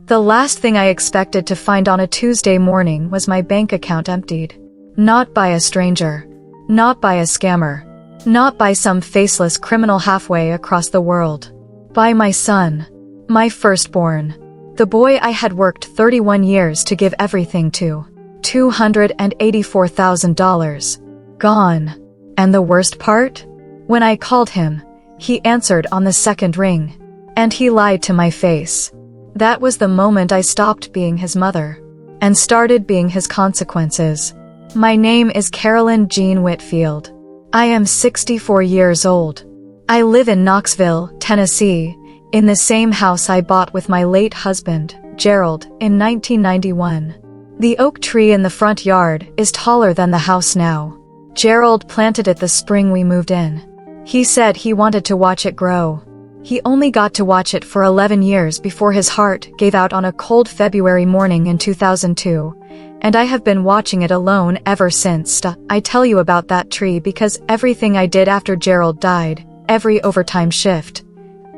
The last thing I expected to find on a Tuesday morning was my bank account emptied. Not by a stranger. Not by a scammer. Not by some faceless criminal halfway across the world. By my son. My firstborn. The boy I had worked 31 years to give everything to. $284,000. Gone. And the worst part? When I called him, he answered on the second ring. And he lied to my face. That was the moment I stopped being his mother. And started being his consequences. My name is Carolyn Jean Whitfield. I am 64 years old. I live in Knoxville, Tennessee, in the same house I bought with my late husband, Gerald, in 1991. The oak tree in the front yard is taller than the house now. Gerald planted it the spring we moved in. He said he wanted to watch it grow. He only got to watch it for 11 years before his heart gave out on a cold February morning in 2002, and I have been watching it alone ever since. I tell you about that tree because everything I did after Gerald died, every overtime shift,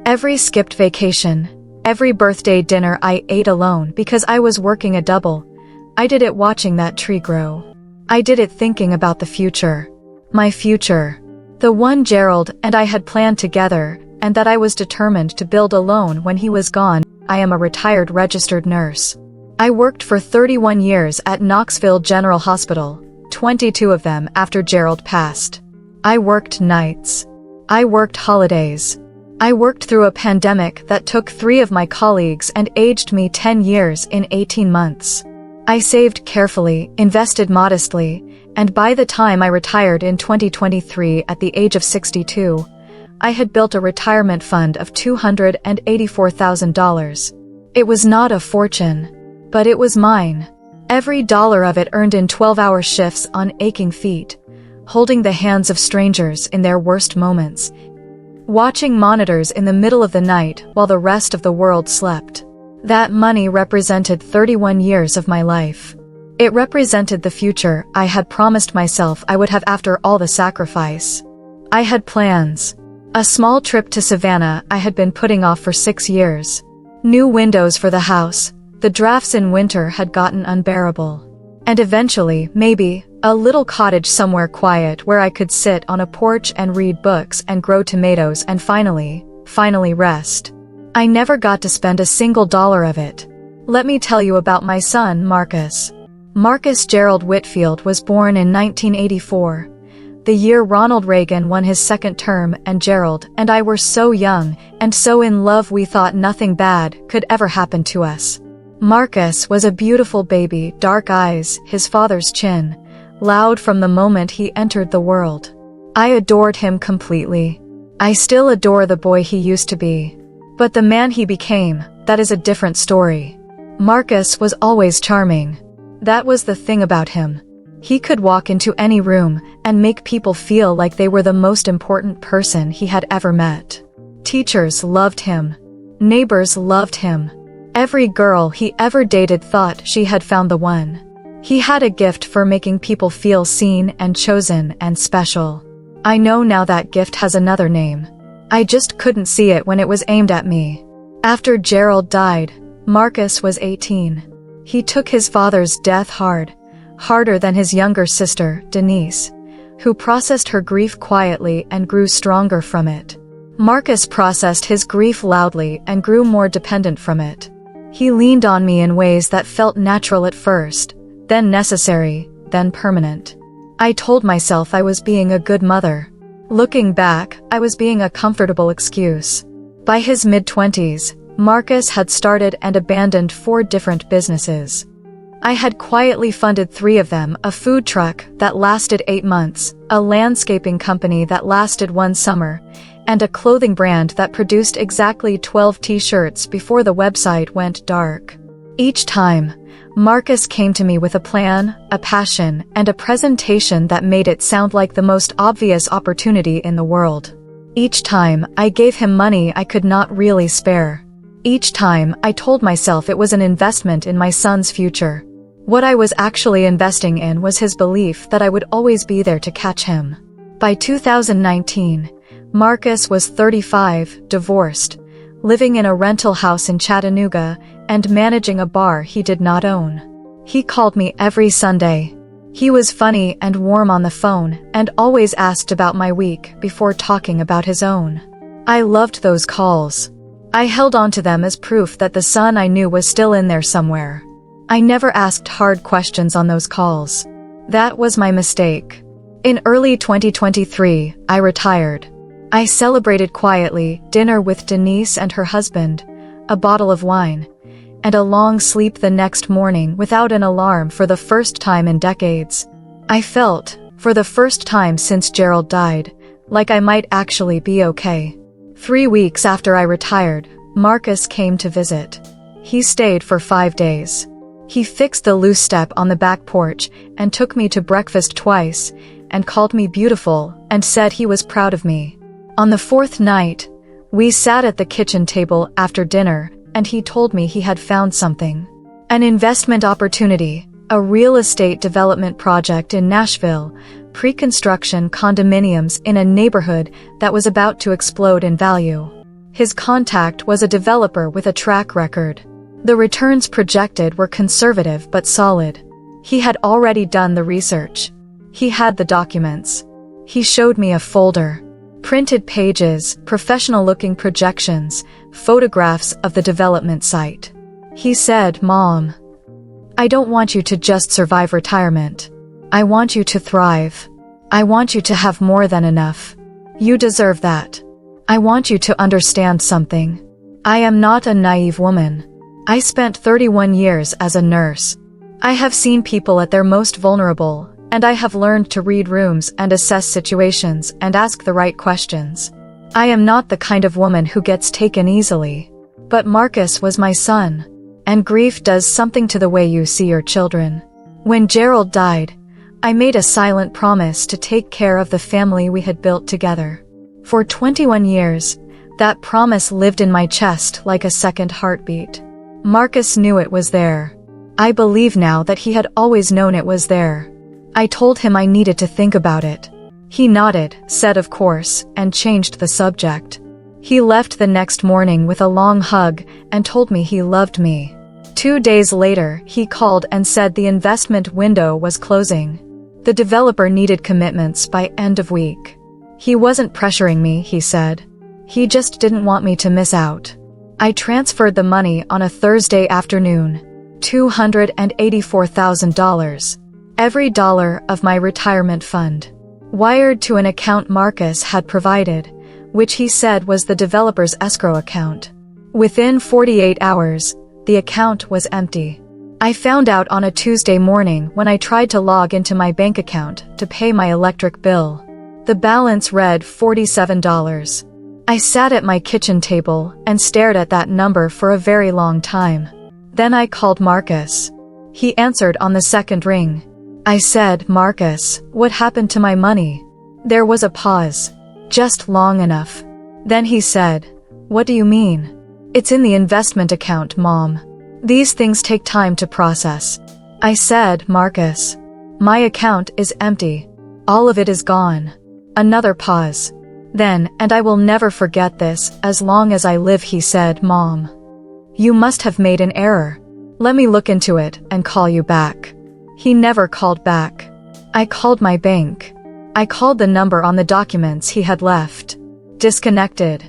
every skipped vacation, every birthday dinner I ate alone because I was working a double, I did it watching that tree grow. I did it thinking about the future. My future. The one Gerald and I had planned together, and that I was determined to build alone when he was gone. I am a retired registered nurse. I worked for 31 years at Knoxville General Hospital, 22 of them after Gerald passed. I worked nights. I worked holidays. I worked through a pandemic that took 3 of my colleagues and aged me 10 years in 18 months. I saved carefully, invested modestly, and by the time I retired in 2023 at the age of 62, I had built a retirement fund of $284,000. It was not a fortune, but it was mine. Every dollar of it earned in 12-hour shifts on aching feet, holding the hands of strangers in their worst moments, watching monitors in the middle of the night while the rest of the world slept. That money represented 31 years of my life. It represented the future I had promised myself I would have after all the sacrifice. I had plans. A small trip to Savannah I had been putting off for 6 years. New windows for the house. The drafts in winter had gotten unbearable. And eventually, maybe, a little cottage somewhere quiet where I could sit on a porch and read books and grow tomatoes and finally rest. I never got to spend a single dollar of it. Let me tell you about my son, Marcus. Marcus Gerald Whitfield was born in 1984, the year Ronald Reagan won his second term, and Gerald and I were so young and so in love we thought nothing bad could ever happen to us. Marcus was a beautiful baby, dark eyes, his father's chin, loud from the moment he entered the world. I adored him completely. I still adore the boy he used to be. But the man he became, that is a different story. Marcus was always charming. That was the thing about him. He could walk into any room and make people feel like they were the most important person he had ever met. Teachers loved him. Neighbors loved him. Every girl he ever dated thought she had found the one. He had a gift for making people feel seen and chosen and special. I know now that gift has another name. I just couldn't see it when it was aimed at me. After Gerald died, Marcus was 18. He took his father's death harder than his younger sister, Denise, who processed her grief quietly and grew stronger from it. Marcus processed his grief loudly and grew more dependent from it. He leaned on me in ways that felt natural at first, then necessary, then permanent. I told myself I was being a good mother. Looking back, I was being a comfortable excuse. By his mid-20s, Marcus had started and abandoned 4 different businesses. I had quietly funded 3 of them, a food truck that lasted 8 months, a landscaping company that lasted 1 summer, and a clothing brand that produced exactly 12 t-shirts before the website went dark. Each time, Marcus came to me with a plan, a passion, and a presentation that made it sound like the most obvious opportunity in the world. Each time, I gave him money I could not really spare. Each time, I told myself it was an investment in my son's future. What I was actually investing in was his belief that I would always be there to catch him. By 2019, Marcus was 35, divorced, living in a rental house in Chattanooga, and managing a bar he did not own. He called me every Sunday. He was funny and warm on the phone and always asked about my week before talking about his own. I loved those calls. I held on to them as proof that the son I knew was still in there somewhere. I never asked hard questions on those calls. That was my mistake. In early 2023, I retired. I celebrated quietly, dinner with Denise and her husband, a bottle of wine, and a long sleep the next morning without an alarm for the first time in decades. I felt, for the first time since Gerald died, like I might actually be okay. 3 weeks after I retired, Marcus came to visit. He stayed for 5 days. He fixed the loose step on the back porch and took me to breakfast twice and called me beautiful and said he was proud of me. On the 4th night, we sat at the kitchen table after dinner and he told me he had found something. An investment opportunity, a real estate development project in Nashville, pre-construction condominiums in a neighborhood that was about to explode in value. His contact was a developer with a track record. The returns projected were conservative but solid. He had already done the research. He had the documents. He showed me a folder. Printed pages, professional-looking projections, photographs of the development site. He said, "Mom, I don't want you to just survive retirement. I want you to thrive. I want you to have more than enough. You deserve that. I want you to understand something. I am not a naive woman. I spent 31 years as a nurse. I have seen people at their most vulnerable, and I have learned to read rooms and assess situations and ask the right questions. I am not the kind of woman who gets taken easily. But Marcus was my son, and grief does something to the way you see your children. When Gerald died, I made a silent promise to take care of the family we had built together. For 21 years, that promise lived in my chest like a second heartbeat. Marcus knew it was there. I believe now that he had always known it was there. I told him I needed to think about it. He nodded, said of course, and changed the subject. He left the next morning with a long hug and told me he loved me. 2 days later, he called and said the investment window was closing. The developer needed commitments by end of week. He wasn't pressuring me, he said. He just didn't want me to miss out. I transferred the money on a Thursday afternoon. $284,000. Every dollar of my retirement fund. Wired to an account Marcus had provided, which he said was the developer's escrow account. Within 48 hours, the account was empty. I found out on a Tuesday morning when I tried to log into my bank account to pay my electric bill. The balance read $47. I sat at my kitchen table and stared at that number for a very long time. Then I called Marcus. He answered on the second ring. I said, "Marcus, what happened to my money?" There was a pause. Just long enough. Then he said, "What do you mean?" "It's in the investment account, Mom. These things take time to process." I said, "Marcus, my account is empty. All of it is gone." Another pause. Then, and I will never forget this as long as I live, he said, "Mom, you must have made an error. Let me look into it and call you back." He never called back. I called my bank. I called the number on the documents he had left. Disconnected.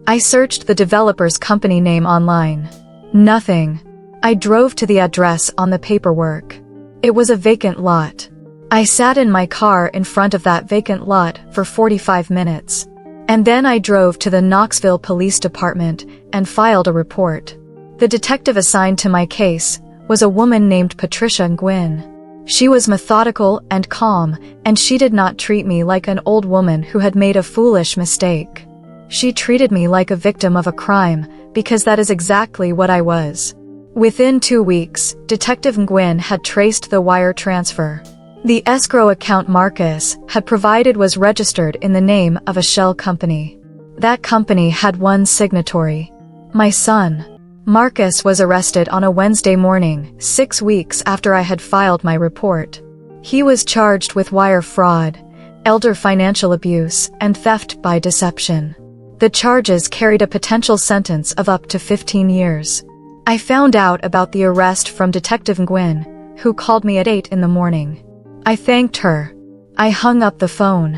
I searched the developer's company name online. Nothing. I drove to the address on the paperwork. It was a vacant lot. I sat in my car in front of that vacant lot for 45 minutes. And then I drove to the Knoxville Police Department and filed a report. The detective assigned to my case was a woman named Patricia Nguyen. She was methodical and calm, and she did not treat me like an old woman who had made a foolish mistake. She treated me like a victim of a crime, because that is exactly what I was. Within 2 weeks, Detective Nguyen had traced the wire transfer. The escrow account Marcus had provided was registered in the name of a shell company. That company had one signatory. My son. Marcus was arrested on a Wednesday morning, 6 weeks after I had filed my report. He was charged with wire fraud, elder financial abuse, and theft by deception. The charges carried a potential sentence of up to 15 years. I found out about the arrest from Detective Nguyen, who called me at 8 in the morning. I thanked her. I hung up the phone.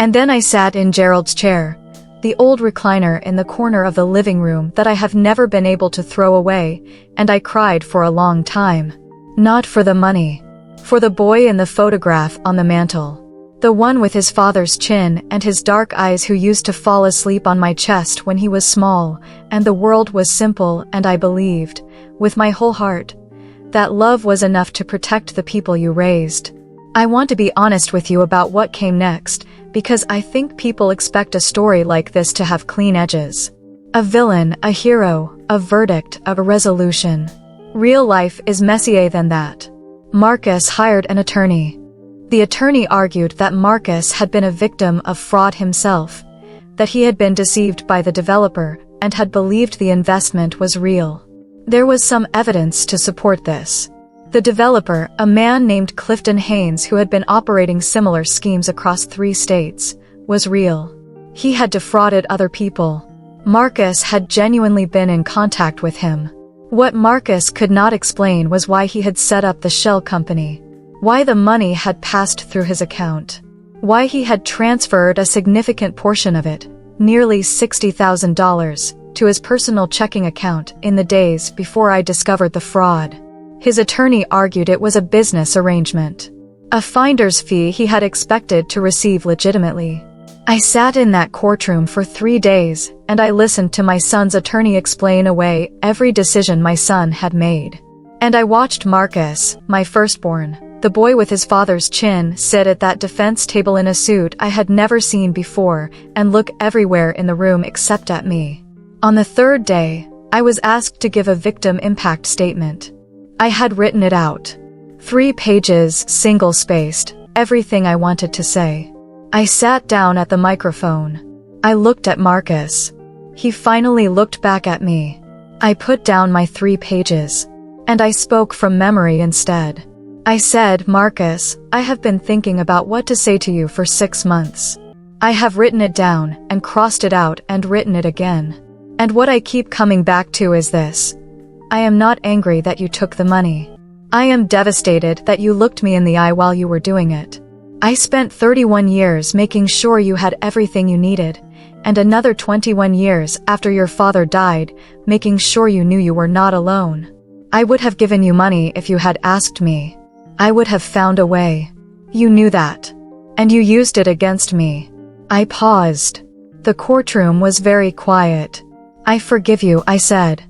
And then I sat in Gerald's chair, the old recliner in the corner of the living room that I have never been able to throw away, and I cried for a long time. Not for the money. For the boy in the photograph on the mantel. The one with his father's chin and his dark eyes who used to fall asleep on my chest when he was small, and the world was simple, and I believed, with my whole heart, that love was enough to protect the people you raised. I want to be honest with you about what came next, because I think people expect a story like this to have clean edges. A villain, a hero, a verdict, a resolution. Real life is messier than that. Marcus hired an attorney. The attorney argued that Marcus had been a victim of fraud himself, that he had been deceived by the developer and had believed the investment was real. There was some evidence to support this. The developer, a man named Clifton Haynes who had been operating similar schemes across 3 states, was real. He had defrauded other people. Marcus had genuinely been in contact with him. What Marcus could not explain was why he had set up the shell company, why the money had passed through his account, why he had transferred a significant portion of it, nearly $60,000, to his personal checking account in the days before I discovered the fraud. His attorney argued it was a business arrangement, a finder's fee he had expected to receive legitimately. I sat in that courtroom for 3 days, and I listened to my son's attorney explain away every decision my son had made. And I watched Marcus, my firstborn, the boy with his father's chin, sit at that defense table in a suit I had never seen before and look everywhere in the room except at me. On the 3rd day, I was asked to give a victim impact statement. I had written it out. 3 pages, single-spaced, everything I wanted to say. I sat down at the microphone. I looked at Marcus. He finally looked back at me. I put down my 3 pages. And I spoke from memory instead. I said, Marcus, I have been thinking about what to say to you for 6 months. I have written it down, and crossed it out, and written it again. And what I keep coming back to is this. I am not angry that you took the money. I am devastated that you looked me in the eye while you were doing it. I spent 31 years making sure you had everything you needed, and another 21 years after your father died, making sure you knew you were not alone. I would have given you money if you had asked me. I would have found a way. You knew that. And you used it against me. I paused. The courtroom was very quiet. I forgive you, I said.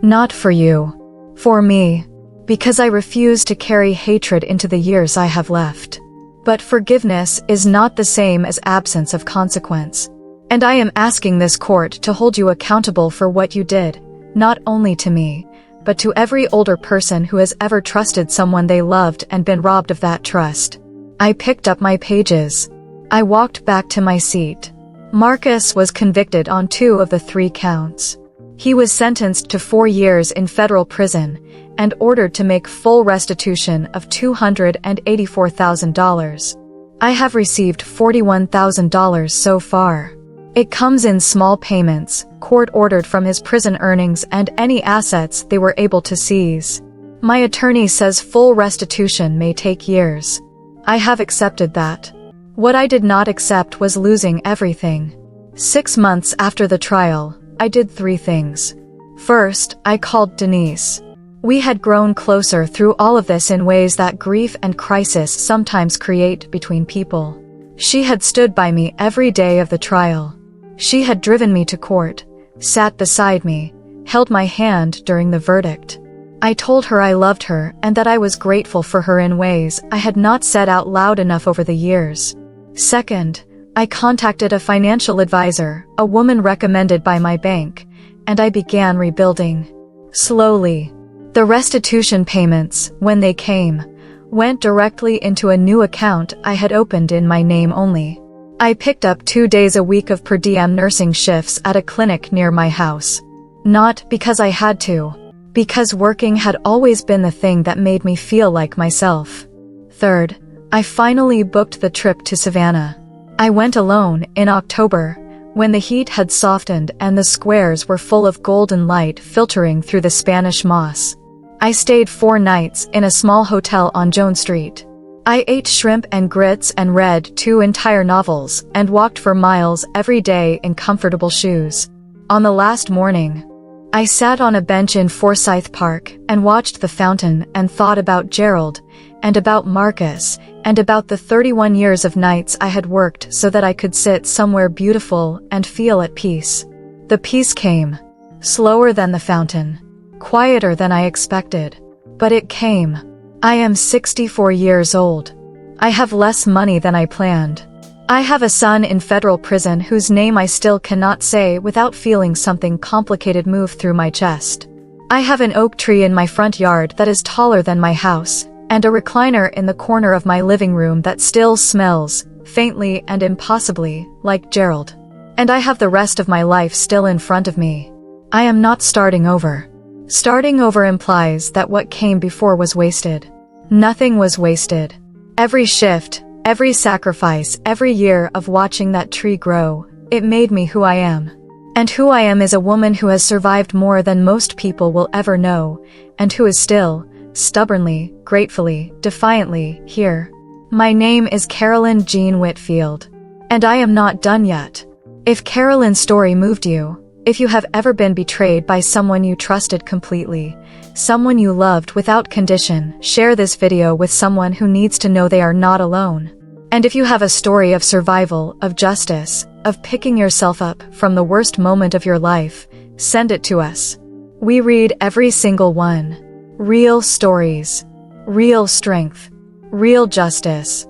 Not for you. For me. Because I refuse to carry hatred into the years I have left. But forgiveness is not the same as absence of consequence. And I am asking this court to hold you accountable for what you did, not only to me, but to every older person who has ever trusted someone they loved and been robbed of that trust. I picked up my pages. I walked back to my seat. Marcus was convicted on 2 of the 3 counts. He was sentenced to 4 years in federal prison and ordered to make full restitution of $284,000. I have received $41,000 so far. It comes in small payments, court-ordered from his prison earnings and any assets they were able to seize. My attorney says full restitution may take years. I have accepted that. What I did not accept was losing everything. 6 months after the trial, I did 3 things. First, I called Denise. We had grown closer through all of this in ways that grief and crisis sometimes create between people. She had stood by me every day of the trial. She had driven me to court, sat beside me, held my hand during the verdict. I told her I loved her and that I was grateful for her in ways I had not said out loud enough over the years. Second, I contacted a financial advisor, a woman recommended by my bank, and I began rebuilding. Slowly. The restitution payments, when they came, went directly into a new account I had opened in my name only. I picked up 2 days a week of per diem nursing shifts at a clinic near my house. Not because I had to, because working had always been the thing that made me feel like myself. Third, I finally booked the trip to Savannah. I went alone in October, when the heat had softened and the squares were full of golden light filtering through the Spanish moss. I stayed 4 nights in a small hotel on Jones Street. I ate shrimp and grits and read 2 entire novels and walked for miles every day in comfortable shoes. On the last morning, I sat on a bench in Forsyth Park and watched the fountain and thought about Gerald, and about Marcus, and about the 31 years of nights I had worked so that I could sit somewhere beautiful and feel at peace. The peace came. Slower than the fountain. Quieter than I expected. But it came. I am 64 years old. I have less money than I planned. I have a son in federal prison whose name I still cannot say without feeling something complicated move through my chest. I have an oak tree in my front yard that is taller than my house, and a recliner in the corner of my living room that still smells, faintly and impossibly, like Gerald. And I have the rest of my life still in front of me. I am not starting over. Starting over implies that what came before was wasted. Nothing was wasted. Every shift, every sacrifice, every year of watching that tree grow, it made me who I am. And who I am is a woman who has survived more than most people will ever know, and who is still, stubbornly, gratefully, defiantly, here. My name is Carolyn Jean Whitfield. And I am not done yet. If Carolyn's story moved you, if you have ever been betrayed by someone you trusted completely, someone you loved without condition, share this video with someone who needs to know they are not alone. And if you have a story of survival, of justice, of picking yourself up from the worst moment of your life, send it to us. We read every single one. Real stories. Real strength. Real justice.